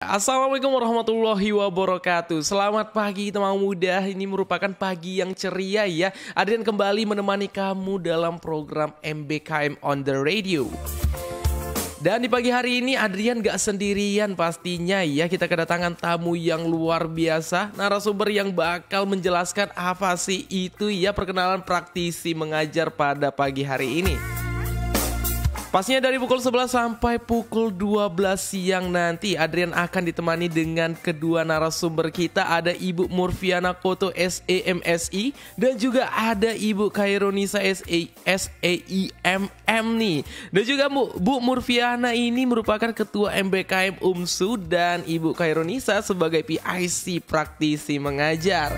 Assalamualaikum warahmatullahi wabarakatuh. Selamat pagi teman muda. Ini merupakan pagi yang ceria ya. Adrian kembali menemani kamu dalam program MBKM on the Radio. Dan di pagi hari ini Adrian gak sendirian pastinya ya. Kita kedatangan tamu yang luar biasa, narasumber yang bakal menjelaskan apa sih itu ya perkenalan praktisi mengajar pada pagi hari ini. Pastinya dari pukul 11 sampai pukul 12 siang nanti Adrian akan ditemani dengan kedua narasumber kita. Ada Ibu Murfiana Koto SEMSI dan juga ada Ibu Khairunisa SEIMM nih. Dan juga Bu Murfiana ini merupakan Ketua MBKM UMSU dan Ibu Khairunisa sebagai PIC praktisi mengajar.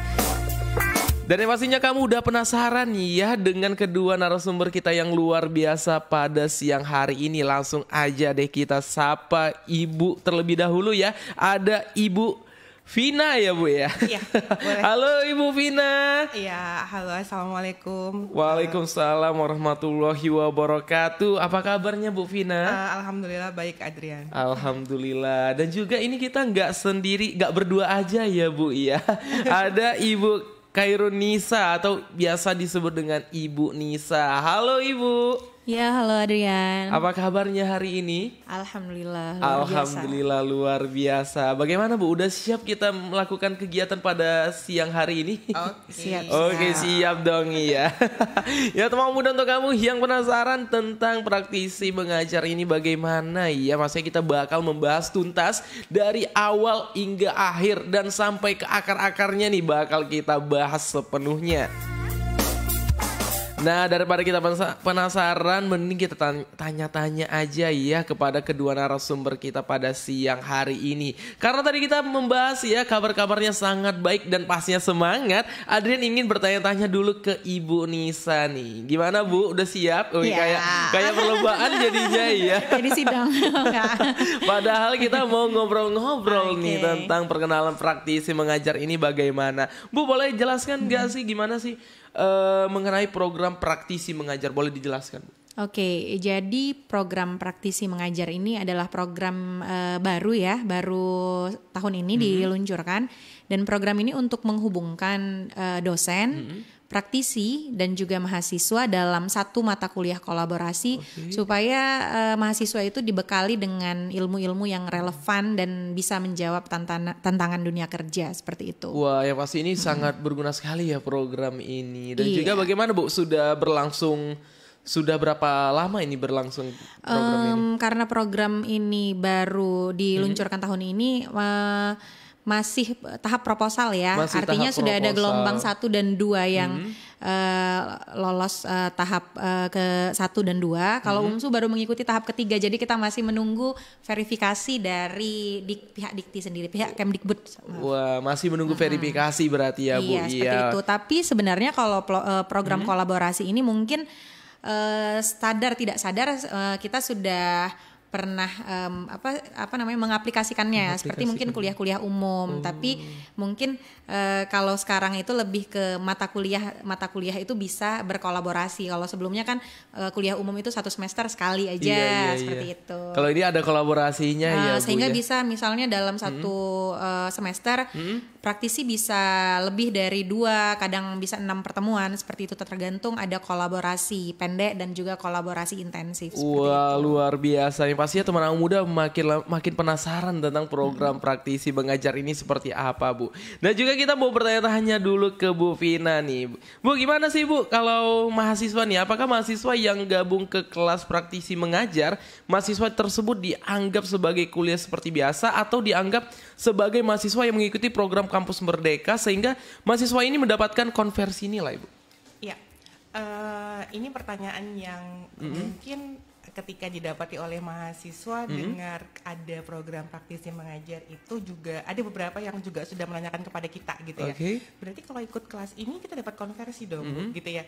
Dan yang pastinya kamu udah penasaran nih ya dengan kedua narasumber kita yang luar biasa pada siang hari ini. Langsung aja deh kita sapa Ibu terlebih dahulu ya. Ada Ibu Vina ya Bu ya? Iya, boleh. Halo Ibu Vina. Iya, halo, assalamualaikum. Waalaikumsalam warahmatullahi wabarakatuh. Apa kabarnya Bu Vina? Alhamdulillah baik Adrian. Alhamdulillah. Dan juga ini kita nggak sendiri, nggak berdua aja ya Bu ya. Ada Ibu Khairunisa atau biasa disebut dengan Ibu Nisa. Halo Ibu. Ya, halo Adrian. Apa kabarnya hari ini? Alhamdulillah Luar biasa. Bagaimana Bu? Udah siap kita melakukan kegiatan pada siang hari ini? Siap dong iya. Ya teman muda, untuk kamu yang penasaran tentang praktisi mengajar ini bagaimana ya, maksudnya kita bakal membahas tuntas dari awal hingga akhir dan sampai ke akar-akarnya nih bakal kita bahas sepenuhnya. Nah, daripada kita penasaran, mending kita tanya-tanya aja ya kepada kedua narasumber kita pada siang hari ini. Karena tadi kita membahas ya kabar-kabarnya sangat baik dan pastinya semangat. Adrian ingin bertanya-tanya dulu ke Ibu Nisa nih. Gimana Bu? Udah siap? Kayak perlombaan jadinya ya. Jadi sidang. Padahal kita mau ngobrol-ngobrol nih tentang perkenalan praktisi mengajar ini bagaimana. Bu, boleh jelaskan gak sih gimana sih mengenai program praktisi mengajar, boleh dijelaskan? Oke, jadi program praktisi mengajar ini adalah program baru tahun ini diluncurkan, dan program ini untuk menghubungkan dosen, praktisi dan juga mahasiswa dalam satu mata kuliah kolaborasi supaya mahasiswa itu dibekali dengan ilmu-ilmu yang relevan dan bisa menjawab tantangan dunia kerja seperti itu. Wah, ya pasti ini sangat berguna sekali ya program ini. Dan juga bagaimana Bu, sudah berapa lama ini berlangsung program ini? Karena program ini baru diluncurkan tahun ini, masih tahap proposal ya. Artinya sudah ada gelombang 1 dan 2 yang lolos tahap ke 1 dan 2. Kalau UMSU baru mengikuti tahap ketiga. Jadi kita masih menunggu verifikasi dari pihak Dikti sendiri, pihak Kemdikbud. Wah, masih menunggu verifikasi berarti ya Bu. Iya, seperti itu. Tapi sebenarnya kalau program kolaborasi ini mungkin sadar tidak sadar kita sudah pernah mengaplikasikannya seperti mungkin kuliah-kuliah umum, tapi mungkin kalau sekarang itu lebih ke mata kuliah itu bisa berkolaborasi. Kalau sebelumnya kan kuliah umum itu 1 semester sekali aja seperti itu. Kalau ini ada kolaborasinya ya Bu, sehingga ya? bisa misalnya dalam satu semester praktisi bisa lebih dari 2, kadang bisa 6 pertemuan seperti itu, tergantung ada kolaborasi pendek dan juga kolaborasi intensif. Wah, luar biasa. Yang pastinya teman-teman muda makin penasaran tentang program praktisi mengajar ini seperti apa Bu. Dan juga kita mau bertanya-tanya dulu ke Bu Vina nih. Bu, gimana sih Bu kalau mahasiswa nih, apakah mahasiswa yang gabung ke kelas praktisi mengajar, mahasiswa tersebut dianggap sebagai kuliah seperti biasa atau dianggap sebagai mahasiswa yang mengikuti program Kampus Merdeka sehingga mahasiswa ini mendapatkan konversi nilai Bu? Iya, ini pertanyaan yang mungkin ketika didapati oleh mahasiswa dengar ada program praktisi mengajar itu juga ada beberapa yang juga sudah menanyakan kepada kita gitu ya. Berarti kalau ikut kelas ini kita dapat konversi dong gitu ya.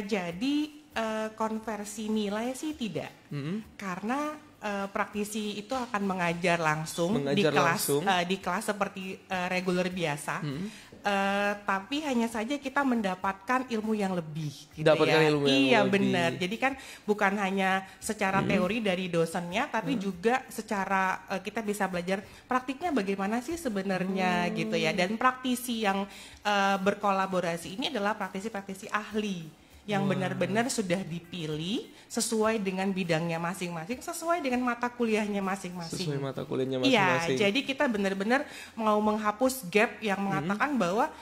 Jadi konversi nilai sih tidak, karena praktisi itu akan mengajar langsung di kelas seperti reguler biasa. tapi hanya saja kita mendapatkan ilmu yang lebih gitu Dapatkan ya. ilmu yang Iya lebih. benar. Jadi kan bukan hanya secara teori dari dosennya, tapi juga secara kita bisa belajar praktiknya bagaimana sih sebenarnya gitu ya. Dan praktisi yang berkolaborasi ini adalah praktisi-praktisi ahli yang benar-benar sudah dipilih sesuai dengan bidangnya masing-masing, sesuai dengan mata kuliahnya masing-masing. Sesuai mata kuliahnya Iya, masing-masing. jadi kita benar-benar mau menghapus gap yang mengatakan bahwa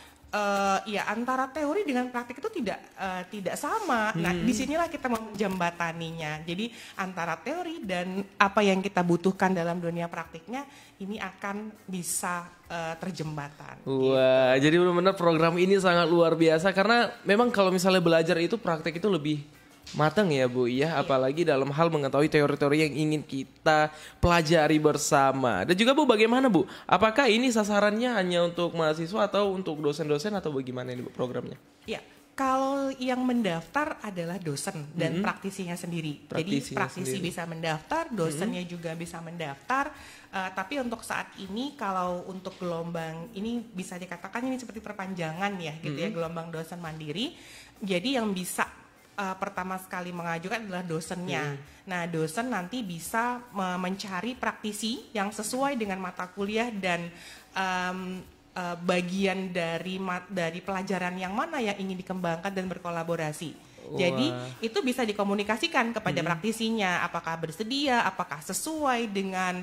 ya antara teori dengan praktik itu tidak sama. Nah, disinilah kita menjembataninya. Jadi antara teori dan apa yang kita butuhkan dalam dunia praktiknya ini akan bisa terjembatan. Wah, jadi benar-benar program ini sangat luar biasa karena memang kalau misalnya belajar itu praktek itu lebih matang ya Bu ya, apalagi dalam hal mengetahui teori-teori yang ingin kita pelajari bersama. Dan juga Bu, bagaimana Bu? Apakah ini sasarannya hanya untuk mahasiswa atau untuk dosen-dosen atau bagaimana ini Bu programnya? Ya, kalau yang mendaftar adalah dosen dan praktisinya sendiri. Jadi praktisi sendiri. bisa mendaftar, dosennya juga bisa mendaftar. Tapi untuk saat ini kalau untuk gelombang ini bisa dikatakan ini seperti perpanjangan ya gitu ya, gelombang dosen mandiri. Jadi yang bisa pertama sekali mengajukan adalah dosennya. Nah, dosen nanti bisa mencari praktisi yang sesuai dengan mata kuliah dan bagian dari pelajaran yang mana yang ingin dikembangkan dan berkolaborasi. Jadi itu bisa dikomunikasikan kepada praktisinya, apakah bersedia, apakah sesuai dengan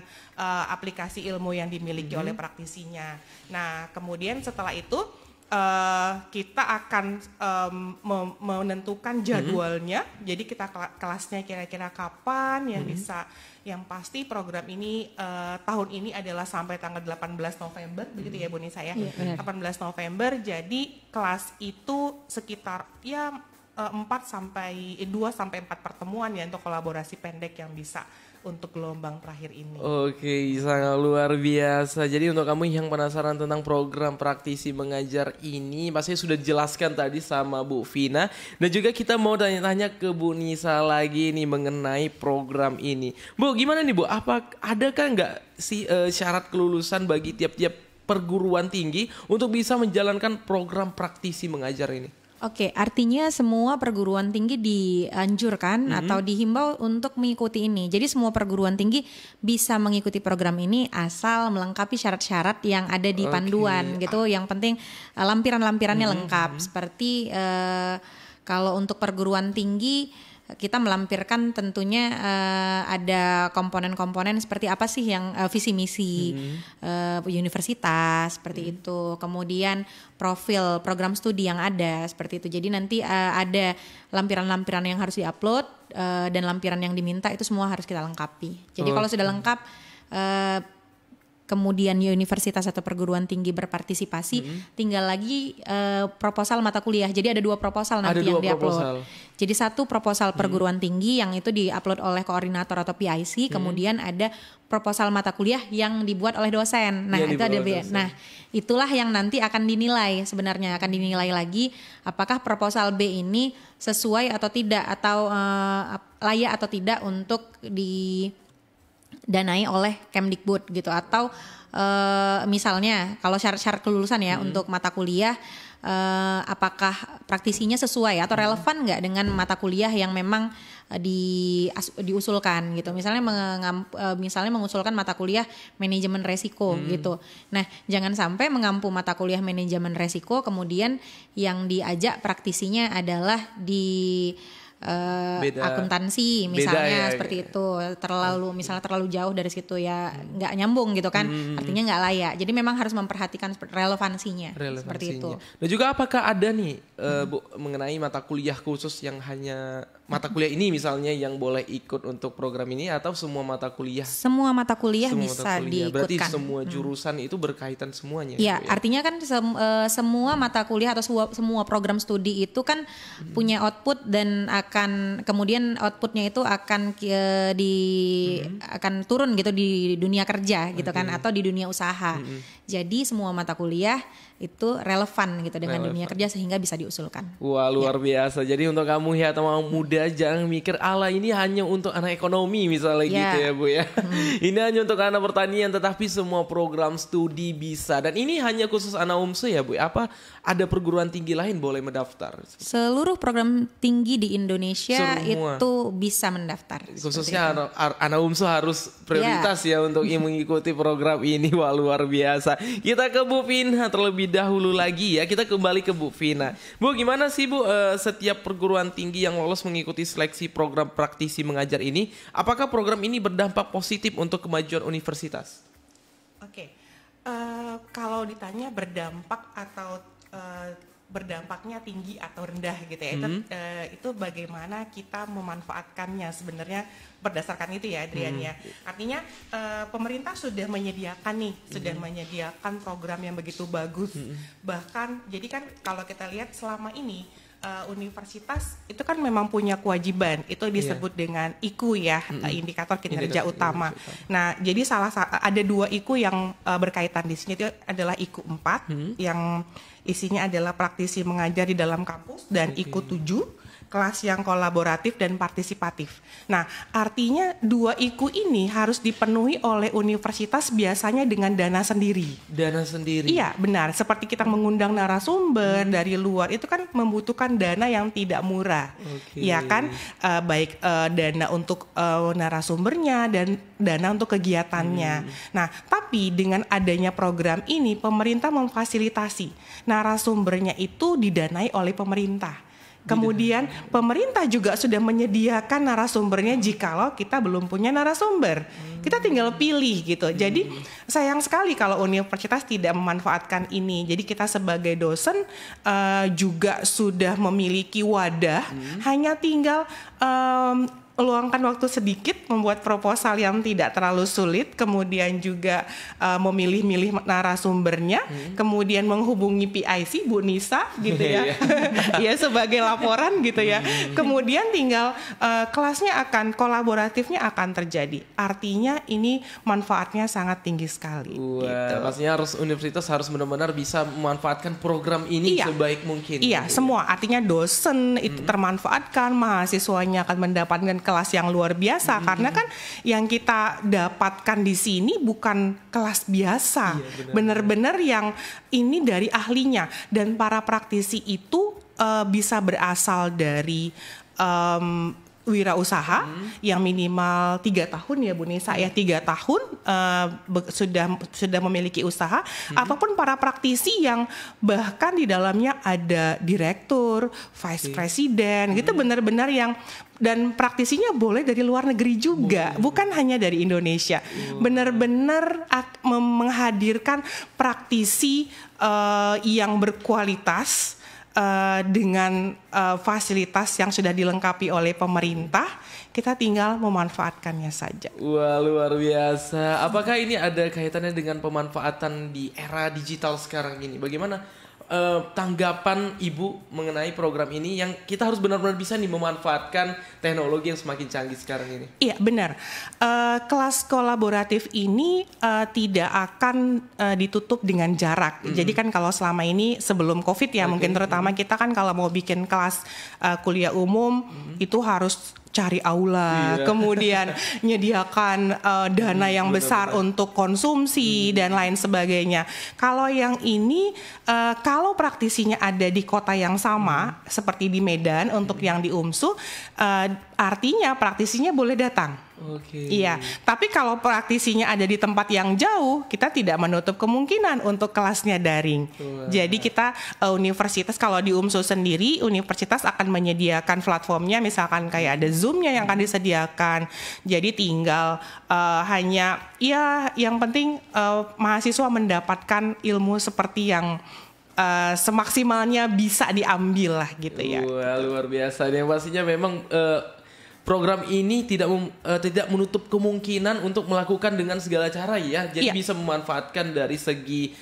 aplikasi ilmu yang dimiliki oleh praktisinya. Nah, kemudian setelah itu kita akan menentukan jadwalnya. Jadi kita kelasnya kira-kira kapan yang bisa. Yang pasti program ini tahun ini adalah sampai tanggal 18 November, begitu ya Bu Nisa ya. 18 November. Jadi kelas itu sekitar 2 sampai 4 pertemuan ya untuk kolaborasi pendek yang bisa untuk gelombang terakhir ini. Oke, sangat luar biasa. Jadi untuk kamu yang penasaran tentang program praktisi mengajar ini, pasti sudah dijelaskan tadi sama Bu Vina. Dan juga kita mau tanya-tanya ke Bu Nisa lagi nih mengenai program ini. Bu, gimana nih Bu? Adakah nggak sih syarat kelulusan bagi tiap-tiap perguruan tinggi untuk bisa menjalankan program praktisi mengajar ini? Oke, artinya semua perguruan tinggi dianjurkan atau dihimbau untuk mengikuti ini. Jadi semua perguruan tinggi bisa mengikuti program ini asal melengkapi syarat-syarat yang ada di panduan gitu. Yang penting lampiran-lampirannya lengkap. Seperti kalau untuk perguruan tinggi kita melampirkan tentunya ada komponen-komponen seperti apa sih yang visi misi universitas seperti itu. Kemudian profil program studi yang ada seperti itu. Jadi nanti ada lampiran-lampiran yang harus diupload dan lampiran yang diminta itu semua harus kita lengkapi. Jadi kalau sudah lengkap kemudian universitas atau perguruan tinggi berpartisipasi, tinggal lagi proposal mata kuliah. Jadi ada 2 proposal nanti yang diupload. Jadi 1 proposal perguruan tinggi yang itu diupload oleh koordinator atau PIC, kemudian ada proposal mata kuliah yang dibuat oleh dosen. Nah, itu ada Nah, itulah yang nanti akan dinilai sebenarnya, akan dinilai lagi apakah proposal B ini sesuai atau tidak atau layak atau tidak untuk didanai oleh Kemdikbud gitu, atau misalnya kalau syarat-syarat kelulusan ya untuk mata kuliah apakah praktisinya sesuai atau relevan nggak dengan mata kuliah yang memang diusulkan gitu. Misalnya misalnya mengusulkan mata kuliah manajemen resiko gitu. Nah, jangan sampai mengampu mata kuliah manajemen resiko kemudian yang diajak praktisinya adalah di akuntansi misalnya seperti itu, misalnya terlalu jauh dari situ ya nggak nyambung gitu kan, artinya nggak layak. Jadi memang harus memperhatikan relevansinya seperti itu. Dan juga apakah ada nih Bu mengenai mata kuliah khusus yang hanya mata kuliah ini misalnya yang boleh ikut untuk program ini atau semua mata kuliah? Semua mata kuliah bisa diikutkan. Berarti semua jurusan itu berkaitan semuanya. Ya, artinya kan semua mata kuliah atau semua program studi itu kan punya output dan akan kemudian outputnya itu akan akan turun gitu di dunia kerja gitu kan, atau di dunia usaha. Jadi semua mata kuliah itu relevan gitu dengan dunia kerja sehingga bisa diusulkan. Wah, luar biasa. Jadi untuk kamu ya teman muda ya, jangan mikir ala ini hanya untuk anak ekonomi misalnya gitu ya Bu ya. Ini hanya untuk anak pertanian, tetapi semua program studi bisa. Dan ini hanya khusus anak UMSU ya Bu. Apa ada perguruan tinggi lain boleh mendaftar? Seluruh program tinggi di Indonesia Semua. itu bisa mendaftar. Khususnya anak UMSU harus prioritas ya untuk mengikuti program ini. Wah, luar biasa. Kita ke Bu Vina terlebih dahulu lagi ya. Kita kembali ke Bu Vina. Bu, gimana sih Bu setiap perguruan tinggi yang lolos mengikuti seleksi program praktisi mengajar ini? Apakah program ini berdampak positif untuk kemajuan universitas? Oke. Kalau ditanya berdampak atau berdampaknya tinggi atau rendah gitu ya, itu bagaimana kita memanfaatkannya sebenarnya berdasarkan itu ya Adrian ya. Artinya pemerintah sudah menyediakan menyediakan program yang begitu bagus. Bahkan jadi kan kalau kita lihat selama ini universitas itu kan memang punya kewajiban, itu disebut dengan IKU ya, indikator kinerja utama. Nah, jadi ada 2 IKU yang berkaitan di sini, itu adalah IKU 4 yang isinya adalah praktisi mengajar di dalam kampus, dan IKU 7 kelas yang kolaboratif dan partisipatif. Nah, artinya 2 IKU ini harus dipenuhi oleh universitas biasanya dengan dana sendiri. Dana sendiri? Iya, benar. Seperti kita mengundang narasumber dari luar, itu kan membutuhkan dana yang tidak murah. Ya kan? Baik dana untuk narasumbernya dan dana untuk kegiatannya. Nah, tapi dengan adanya program ini, pemerintah memfasilitasi narasumbernya itu didanai oleh pemerintah. Kemudian pemerintah juga sudah menyediakan narasumbernya jikalau kita belum punya narasumber. Kita tinggal pilih gitu. Jadi sayang sekali kalau universitas tidak memanfaatkan ini. Jadi kita sebagai dosen juga sudah memiliki wadah, hanya tinggal meluangkan waktu sedikit, membuat proposal yang tidak terlalu sulit, kemudian juga memilih-milih narasumbernya, kemudian menghubungi PIC Bu Nisa gitu ya, ya sebagai laporan gitu ya. Kemudian tinggal kelasnya akan kolaboratifnya akan terjadi. Artinya ini manfaatnya sangat tinggi sekali. Wah, gitu. pastinya universitas harus benar-benar bisa memanfaatkan program ini sebaik mungkin. Iya, semua. Artinya dosen itu termanfaatkan, mahasiswanya akan mendapatkan kelas yang luar biasa, karena kan yang kita dapatkan di sini bukan kelas biasa, benar-benar yang ini dari ahlinya, dan para praktisi itu bisa berasal dari wirausaha yang minimal 3 tahun ya Bu Nisa ya, 3 tahun sudah memiliki usaha, ataupun para praktisi yang bahkan di dalamnya ada direktur, vice president gitu, benar-benar yang, dan praktisinya boleh dari luar negeri juga, bukan hanya dari Indonesia. Benar-benar menghadirkan praktisi yang berkualitas dengan fasilitas yang sudah dilengkapi oleh pemerintah. Kita tinggal memanfaatkannya saja. Wah, luar biasa. Apakah ini ada kaitannya dengan pemanfaatan di era digital sekarang ini? Bagaimana tanggapan Ibu mengenai program ini yang kita harus benar-benar bisa nih memanfaatkan teknologi yang semakin canggih sekarang ini? Iya, benar. Kelas kolaboratif ini tidak akan ditutup dengan jarak. Jadi kan kalau selama ini sebelum COVID ya, mungkin terutama kita kan kalau mau bikin kelas kuliah umum itu harus cari aula, kemudian menyediakan dana yang besar untuk konsumsi dan lain sebagainya. Kalau yang ini, kalau praktisinya ada di kota yang sama seperti di Medan untuk yang di UMSU, artinya praktisinya boleh datang. Iya, tapi kalau praktisinya ada di tempat yang jauh, kita tidak menutup kemungkinan untuk kelasnya daring. Jadi kita universitas, kalau di UMSU sendiri, universitas akan menyediakan platformnya, misalkan kayak ada Zoom-nya yang akan disediakan. Jadi tinggal hanya, ya yang penting mahasiswa mendapatkan ilmu seperti yang semaksimalnya bisa diambil lah gitu ya. Wah, luar biasa. Yang pastinya memang program ini tidak menutup kemungkinan untuk melakukan dengan segala cara ya. Jadi bisa memanfaatkan dari segi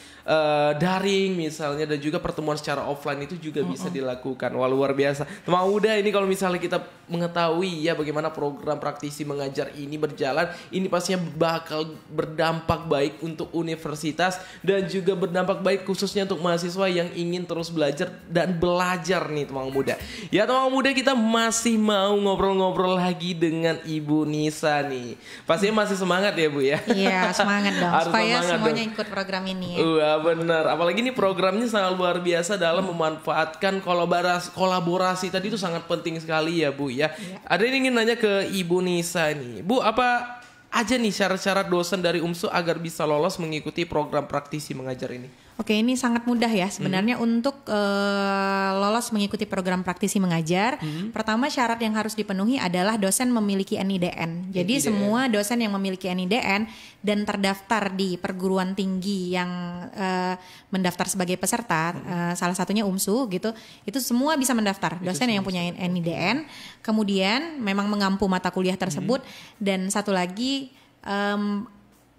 daring misalnya, dan juga pertemuan secara offline itu juga bisa dilakukan. Wah, luar biasa. Teman muda, ini kalau misalnya kita mengetahui ya bagaimana program praktisi mengajar ini berjalan, ini pastinya bakal berdampak baik untuk universitas dan juga berdampak baik khususnya untuk mahasiswa yang ingin terus belajar dan belajar nih teman muda. Ya teman muda, kita masih mau ngobrol-ngobrol lagi dengan Ibu Nisa nih. Pastinya masih semangat ya Bu ya? Iya, semangat dong. Harus supaya semangat semuanya dong. ikut program ini ya. Wah, benar. Apalagi ini programnya sangat luar biasa dalam memanfaatkan kolaborasi tadi itu sangat penting sekali ya Bu ya. Ada yang ingin nanya ke Ibu Nisa nih. Bu, apa aja nih syarat-syarat dosen dari UMSU agar bisa lolos mengikuti program praktisi mengajar ini? Oke, ini sangat mudah ya sebenarnya untuk lolos mengikuti program praktisi mengajar. Pertama, syarat yang harus dipenuhi adalah dosen memiliki NIDN. Jadi semua dosen yang memiliki NIDN dan terdaftar di perguruan tinggi yang mendaftar sebagai peserta, salah satunya UMSU gitu, itu semua bisa mendaftar. Dosen yang punya NIDN, kemudian memang mengampu mata kuliah tersebut, dan satu lagi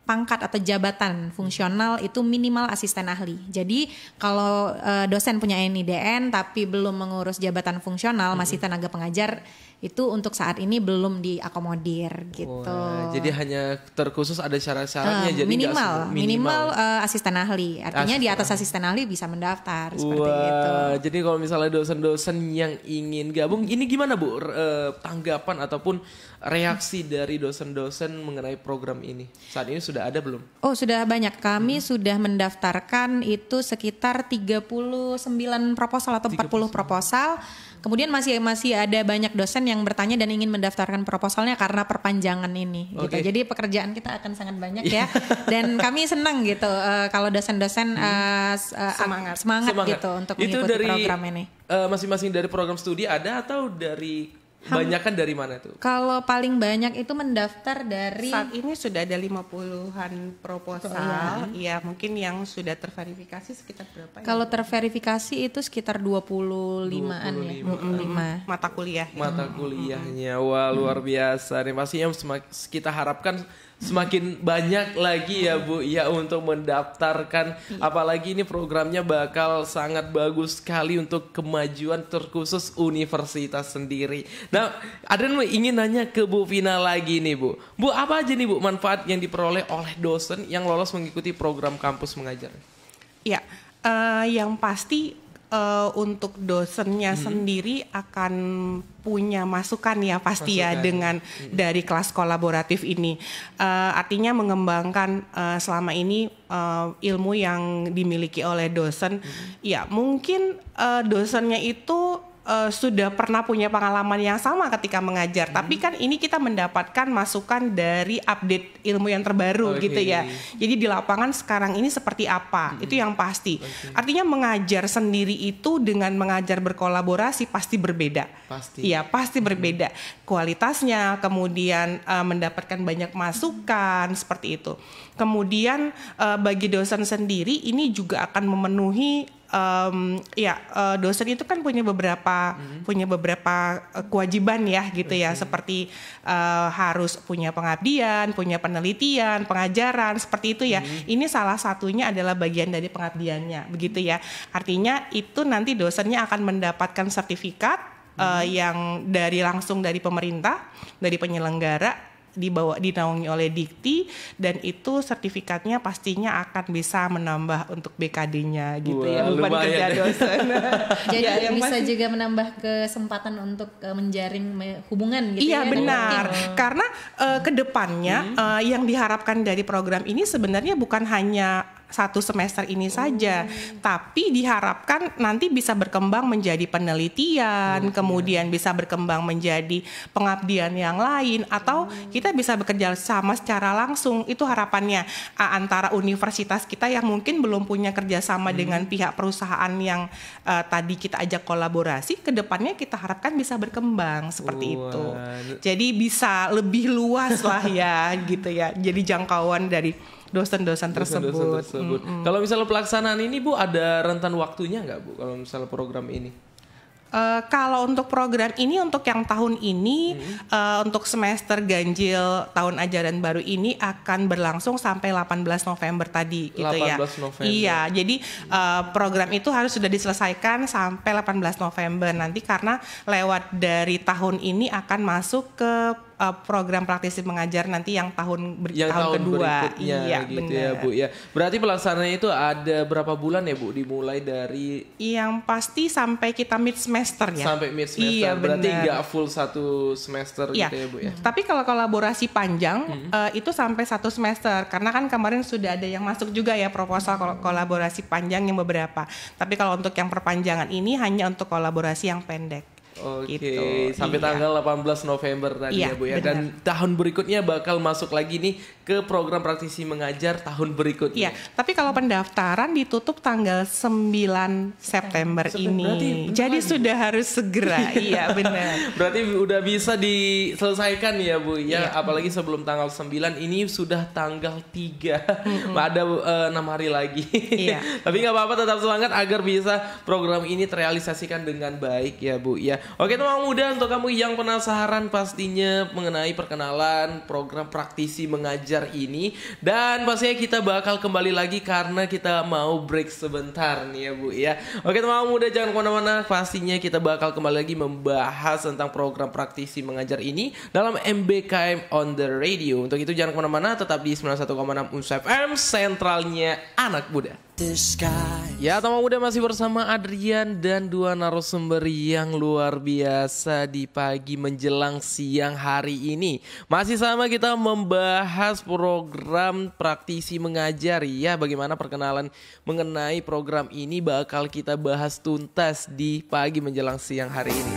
pangkat atau jabatan fungsional itu minimal asisten ahli. Jadi kalau dosen punya NIDN tapi belum mengurus jabatan fungsional, masih tenaga pengajar, itu untuk saat ini belum diakomodir gitu. Wah, jadi hanya terkhusus ada syarat-syaratnya, jadi minimal asisten ahli. Artinya di atas asisten ahli bisa mendaftar seperti itu. Jadi kalau misalnya dosen-dosen yang ingin gabung, ini gimana Bu tanggapan ataupun reaksi dari dosen-dosen mengenai program ini? Saat ini sudah ada belum? Oh, sudah banyak. Kami sudah mendaftarkan itu sekitar 39 proposal atau 40 proposal. Kemudian masih ada banyak dosen yang bertanya dan ingin mendaftarkan proposalnya karena perpanjangan ini gitu. Jadi pekerjaan kita akan sangat banyak ya. Dan kami senang gitu kalau dosen-dosen semangat gitu untuk itu mengikuti dari, program ini. Masing-masing dari program studi ada atau dari banyakan dari mana tuh? Kalau paling banyak itu mendaftar dari saat ini sudah ada 50-an proposal. Ya, mungkin yang sudah terverifikasi sekitar berapa? Kalau terverifikasi itu sekitar 25-an ya. 5 mata kuliah. Mata kuliahnya. Wah, luar biasa. Nih pastinya kita harapkan semakin banyak lagi ya Bu ya untuk mendaftarkan, apalagi ini programnya bakal sangat bagus sekali untuk kemajuan terkhusus universitas sendiri. Nah, ada yang ingin nanya ke Bu Vina lagi nih Bu. Bu, apa aja nih Bu manfaat yang diperoleh oleh dosen yang lolos mengikuti program kampus mengajar? Ya, yang pasti untuk dosennya sendiri akan punya masukan ya pasti ya dengan dari kelas kolaboratif ini. Artinya mengembangkan selama ini ilmu yang dimiliki oleh dosen. Ya, mungkin dosennya itu sudah pernah punya pengalaman yang sama ketika mengajar, tapi kan ini kita mendapatkan masukan dari update ilmu yang terbaru gitu ya. Jadi di lapangan sekarang ini seperti apa, itu yang pasti. Artinya mengajar sendiri itu dengan mengajar berkolaborasi pasti berbeda. Iya, pasti berbeda kualitasnya, kemudian mendapatkan banyak masukan seperti itu. Kemudian bagi dosen sendiri ini juga akan memenuhi dosen itu kan punya beberapa kewajiban ya gitu ya, seperti harus punya pengabdian, punya penelitian, pengajaran seperti itu ya. Ini salah satunya adalah bagian dari pengabdiannya begitu ya. Artinya itu nanti dosennya akan mendapatkan sertifikat yang langsung dari pemerintah, dari penyelenggara, dinaungi oleh Dikti, dan itu sertifikatnya pastinya akan bisa menambah untuk BKD-nya gitu. Wah, ya, bukan kerja dosen. Jadi ya, bisa pasti juga menambah kesempatan untuk menjaring hubungan gitu iya, ya. Benar. Karena kedepannya yang diharapkan dari program ini sebenarnya bukan hanya satu semester ini saja, tapi diharapkan nanti bisa berkembang menjadi penelitian, kemudian bisa berkembang menjadi pengabdian yang lain, atau kita bisa bekerja sama secara langsung. Itu harapannya antara universitas kita yang mungkin belum punya kerjasama dengan pihak perusahaan yang tadi kita ajak kolaborasi, kedepannya kita harapkan bisa berkembang seperti itu. Jadi bisa lebih luas lah ya gitu ya. Jadi jangkauan dari dosen-dosen tersebut. Kalau misalnya pelaksanaan ini Bu, ada rentan waktunya nggak Bu kalau misalnya program ini? Kalau untuk program ini, untuk yang tahun ini, untuk semester ganjil tahun ajaran baru ini akan berlangsung sampai 18 November tadi, gitu 18 ya. November. Iya, jadi program itu harus sudah diselesaikan sampai 18 November nanti, karena lewat dari tahun ini akan masuk ke program praktisi mengajar nanti yang tahun kedua. Berikutnya, iya, gitu bener. ya Bu ya. Berarti pelaksanaannya itu ada berapa bulan ya Bu? Dimulai dari yang pasti sampai kita mid semester ya. Sampai mid semester. Iya, berarti bener. nggak full satu semester Iya. gitu ya Bu ya. Tapi kalau kolaborasi panjang itu sampai 1 semester, karena kan kemarin sudah ada yang masuk juga ya proposal kolaborasi panjang yang beberapa. Tapi kalau untuk yang perpanjangan ini hanya untuk kolaborasi yang pendek. Oke, Gitu, sampai iya. tanggal 18 November tadi Iya, ya Bu ya. Dan tahun berikutnya bakal masuk lagi nih ke program praktisi mengajar tahun berikutnya. Iya, tapi kalau pendaftaran ditutup tanggal 9 September Berarti ini. bentar Jadi lagi. sudah harus segera. Iya, benar. Berarti udah bisa diselesaikan ya Bu ya. Iya. Apalagi sebelum tanggal 9 ini sudah tanggal 3. Ada 6 hari lagi. Iya. Tapi nggak apa-apa, tetap semangat agar bisa program ini terrealisasikan dengan baik ya Bu ya. Oke teman muda, untuk kamu yang penasaran pastinya mengenai perkenalan program praktisi mengajar ini, dan pastinya kita bakal kembali lagi karena kita mau break sebentar nih ya Bu ya. Oke teman muda, jangan kemana-mana, pastinya kita bakal kembali lagi membahas tentang program praktisi mengajar ini dalam MBKM on the radio. Untuk itu jangan kemana-mana, tetap di 91,6 Unsa FM, sentralnya anak muda. Ya teman muda, masih bersama Adrian dan dua narasumber yang luar biasa di pagi menjelang siang hari ini. Masih sama kita membahas program praktisi mengajar ya. Bagaimana perkenalan mengenai program ini bakal kita bahas tuntas di pagi menjelang siang hari ini.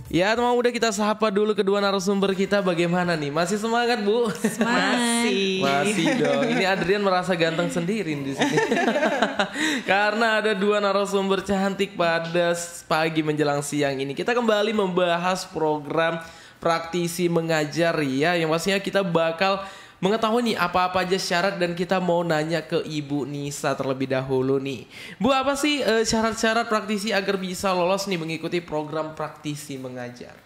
Ya teman muda, kita sapa dulu kedua narasumber kita, bagaimana nih? Masih semangat Bu? Masih dong. Ini Adrian merasa ganteng sendiri di sini. Karena ada dua narasumber cantik pada pagi menjelang siang ini. Kita kembali membahas program praktisi mengajar ya, yang pastinya kita bakal mengetahui nih apa-apa aja syarat, dan kita mau nanya ke Ibu Nisa terlebih dahulu nih. Bu, apa sih syarat-syarat praktisi agar bisa lolos nih mengikuti program praktisi mengajar?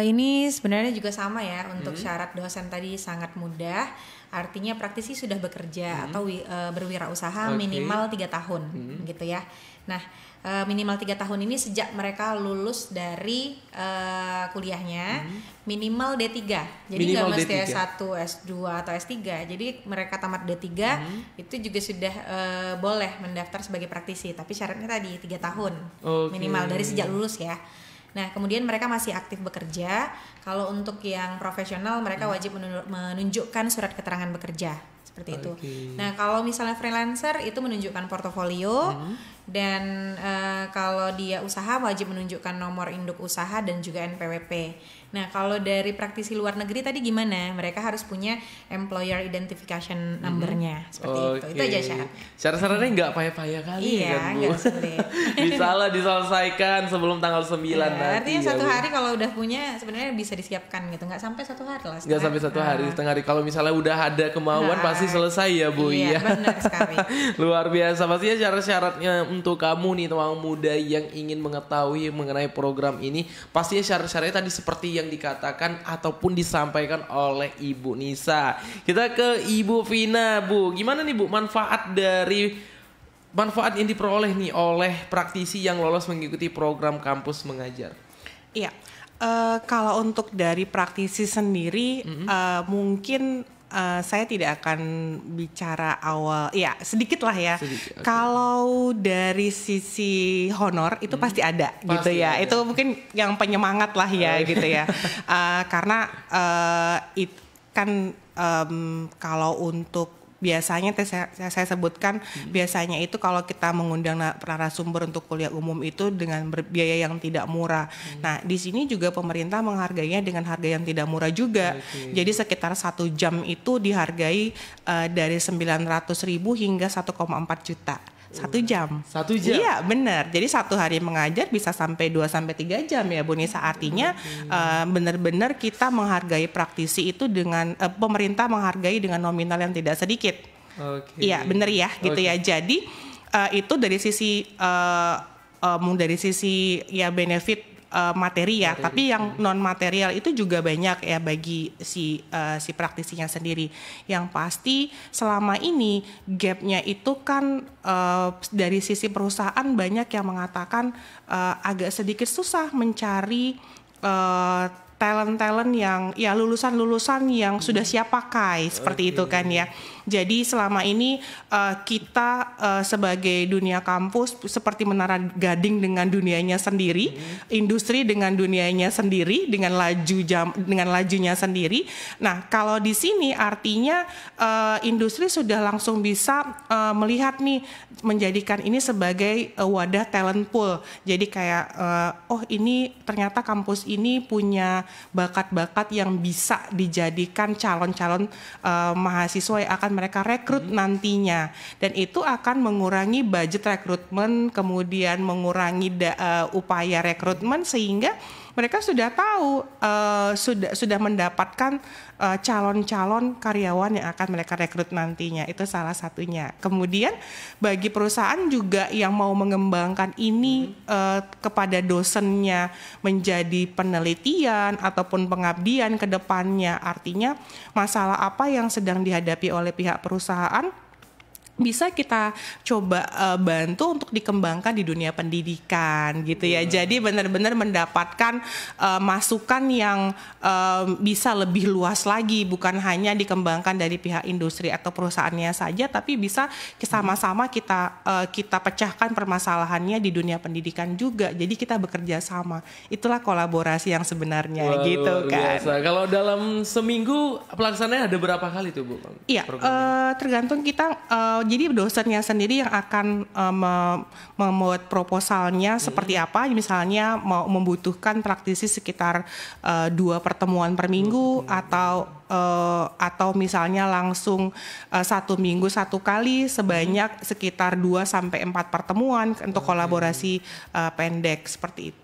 Ini sebenarnya juga sama ya, untuk syarat dosen tadi sangat mudah. Artinya praktisi sudah bekerja atau berwirausaha minimal 3 tahun gitu ya. Nah, minimal 3 tahun ini sejak mereka lulus dari kuliahnya, minimal D3. Jadi nggak mesti S1, S2 atau S3. Jadi mereka tamat D3 itu juga sudah boleh mendaftar sebagai praktisi, tapi syaratnya tadi 3 tahun minimal dari sejak lulus ya. Nah, kemudian mereka masih aktif bekerja. Kalau untuk yang profesional, mereka wajib menunjukkan surat keterangan bekerja seperti itu. Nah, kalau misalnya freelancer itu menunjukkan portofolio, dan kalau dia usaha wajib menunjukkan nomor induk usaha dan juga NPWP. Nah, kalau dari praktisi luar negeri tadi gimana? Mereka harus punya employer identification number-nya seperti itu. Itu aja syarat. Syarat-syaratnya nggak payah-payah kali kan Bu? Nggak sulit. Bisa lah diselesaikan sebelum tanggal 9 nanti. Artinya ya, 1 Bu. hari kalau udah punya sebenarnya bisa disiapkan gitu. Nggak sampai 1 hari lah. Nggak sampai 1 hari, setengah hari. Kalau misalnya udah ada kemauan pasti selesai ya Bu. Iya, benar sekali. Luar biasa. Pastinya syarat-syaratnya untuk kamu nih teman muda yang ingin mengetahui mengenai program ini, pastinya syarat-syaratnya tadi seperti yang dikatakan ataupun disampaikan oleh Ibu Nisa. Kita ke Ibu Vina, Bu. Gimana nih Bu manfaat yang diperoleh nih oleh praktisi yang lolos mengikuti program kampus mengajar? Iya, kalau untuk dari praktisi sendiri, mungkin saya tidak akan bicara awal, ya sedikit lah ya. Sedikit, okay. Kalau dari sisi honor itu pasti ada, gitu ya. Ada. Itu mungkin yang penyemangat lah ya, gitu ya. Karena kalau untuk biasanya saya sebutkan, biasanya itu kalau kita mengundang narasumber untuk kuliah umum itu dengan biaya yang tidak murah. Nah, di sini juga pemerintah menghargainya dengan harga yang tidak murah juga. Jadi sekitar 1 jam itu dihargai dari 900.000 hingga 1,4 juta. 1 jam. 1 jam? Iya, benar. Jadi 1 hari mengajar bisa sampai 2-3 jam ya Bu Nisa. Artinya benar-benar kita menghargai praktisi itu dengan pemerintah menghargai dengan nominal yang tidak sedikit. Iya, benar ya, gitu ya. Jadi itu dari sisi dari sisi ya benefit materi ya, tapi yang non material itu juga banyak ya bagi si praktisinya sendiri. Yang pasti selama ini gapnya itu kan dari sisi perusahaan banyak yang mengatakan agak sedikit susah mencari talent-talent yang ya lulusan-lulusan yang sudah siap pakai seperti itu kan ya. Jadi selama ini kita sebagai dunia kampus seperti menara gading dengan dunianya sendiri, industri dengan dunianya sendiri, dengan lajunya sendiri. Nah, kalau di sini artinya industri sudah langsung bisa melihat nih, menjadikan ini sebagai wadah talent pool. Jadi kayak oh ini ternyata kampus ini punya bakat-bakat yang bisa dijadikan calon-calon mahasiswa yang akan mereka rekrut nantinya, dan itu akan mengurangi budget rekrutmen, kemudian mengurangi upaya rekrutmen, sehingga mereka sudah tahu sudah mendapatkan calon-calon karyawan yang akan mereka rekrut nantinya. Itu salah satunya. Kemudian bagi perusahaan juga yang mau mengembangkan ini kepada dosennya menjadi penelitian ataupun pengabdian ke depannya. Artinya masalah apa yang sedang dihadapi oleh pihak perusahaan bisa kita coba bantu untuk dikembangkan di dunia pendidikan gitu ya. Jadi benar-benar mendapatkan masukan yang bisa lebih luas lagi, bukan hanya dikembangkan dari pihak industri atau perusahaannya saja, tapi bisa sama-sama kita pecahkan permasalahannya di dunia pendidikan juga. Jadi kita bekerja sama. Itulah kolaborasi yang sebenarnya. Wah, gitu kan. Biasa. Kalau dalam seminggu pelaksanaannya ada berapa kali tuh, Bu? Iya, tergantung kita. Jadi dosennya sendiri yang akan membuat proposalnya seperti apa. Misalnya mau membutuhkan praktisi sekitar 2 pertemuan per minggu, atau misalnya langsung 1 minggu 1 kali sebanyak sekitar 2 sampai 4 pertemuan untuk kolaborasi pendek seperti itu.